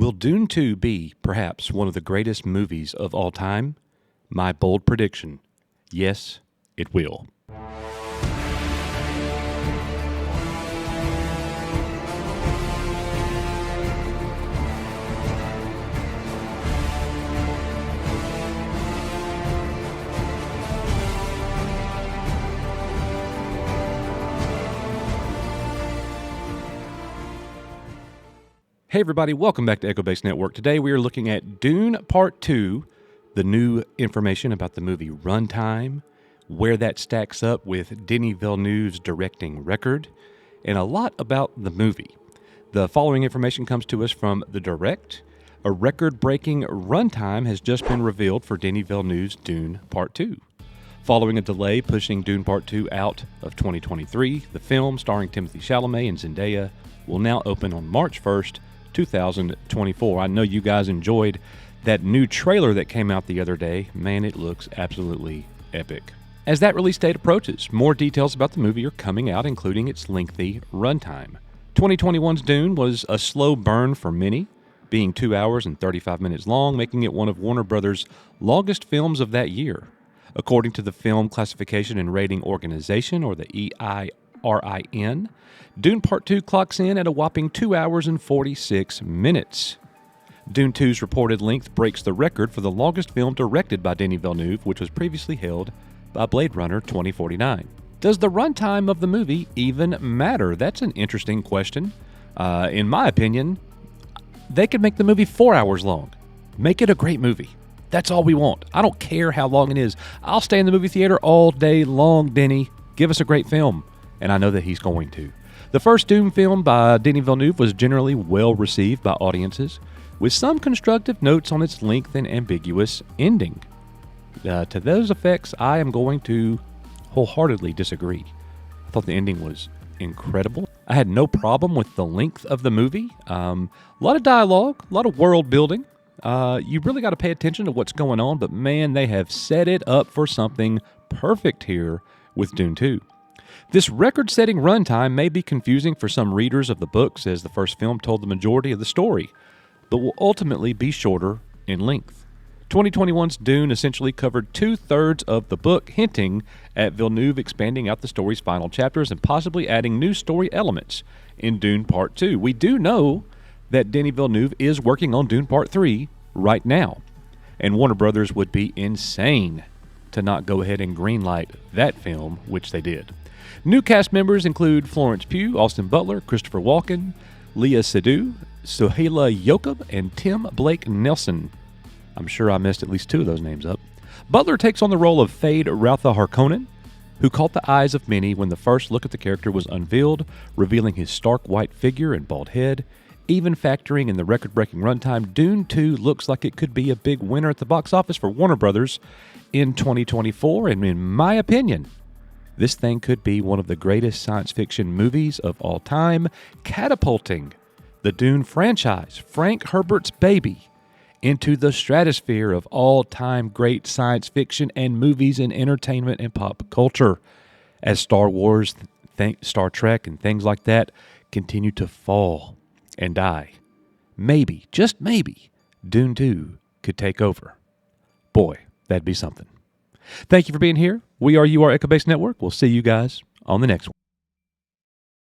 Will Dune 2 be perhaps one of the greatest movies of all time? My bold prediction, yes, it will. Hey everybody, welcome back to Echo Base Network. Today we are looking at Dune Part 2, the new information about the movie runtime, where that stacks up with Denis Villeneuve's directing record, and a lot about the movie. The following information comes to us from The Direct. A record-breaking runtime has just been revealed for Denis Villeneuve's Dune Part 2. Following a delay pushing Dune Part 2 out of 2023, the film, starring Timothée Chalamet and Zendaya, will now open on March 1st, 2024. I know you guys enjoyed that new trailer that came out the other day. Man, it looks absolutely epic. As that release date approaches, more details about the movie are coming out, including its lengthy runtime. 2021's Dune was a slow burn for many, being 2 hours and 35 minutes long, making it one of Warner Brothers' longest films of that year. According to the Film Classification and Rating Organization, or the EIRIN, Dune Part 2 clocks in at a whopping 2 hours and 46 minutes. Dune 2's reported length breaks the record for the longest film directed by Denis Villeneuve, which was previously held by Blade Runner 2049. Does the runtime of the movie even matter? That's an interesting question. In my opinion, they could make the movie 4 hours long. Make it a great movie. That's all we want. I don't care how long it is. I'll stay in the movie theater all day long, Denny. Give us a great film. And I know that he's going to. The first Dune film by Denis Villeneuve was generally well received by audiences, with some constructive notes on its length and ambiguous ending. To those effects, I am going to wholeheartedly disagree. I thought the ending was incredible. I had no problem with the length of the movie. A lot of dialogue, a lot of world building. You really got to pay attention to what's going on, but man, they have set it up for something perfect here with Dune 2. This record-setting runtime may be confusing for some readers of the books, as the first film told the majority of the story, but will ultimately be shorter in length. 2021's Dune essentially covered 2/3 of the book, hinting at Villeneuve expanding out the story's final chapters and possibly adding new story elements in Dune Part 2. We do know that Denis Villeneuve is working on Dune Part 3 right now, and Warner Brothers would be insane to not go ahead and greenlight that film, which they did. New cast members include Florence Pugh, Austin Butler, Christopher Walken, Léa Seydoux, Sohaila Yacob, and Tim Blake Nelson. I'm sure I messed at least two of those names up. Butler takes on the role of Fade Routha Harkonnen, who caught the eyes of many when the first look at the character was unveiled, revealing his stark white figure and bald head. Even factoring in the record-breaking runtime, Dune 2 looks like it could be a big winner at the box office for Warner Brothers in 2024, and in my opinion, this thing could be one of the greatest science fiction movies of all time, catapulting the Dune franchise, Frank Herbert's baby, into the stratosphere of all-time great science fiction and movies and entertainment and pop culture, as Star Wars, Star Trek, and things like that continue to fall and die. Maybe, just maybe, Dune 2 could take over. Boy, that'd be something. Thank you for being here. We are UR Echo Base Network. We'll see you guys on the next one.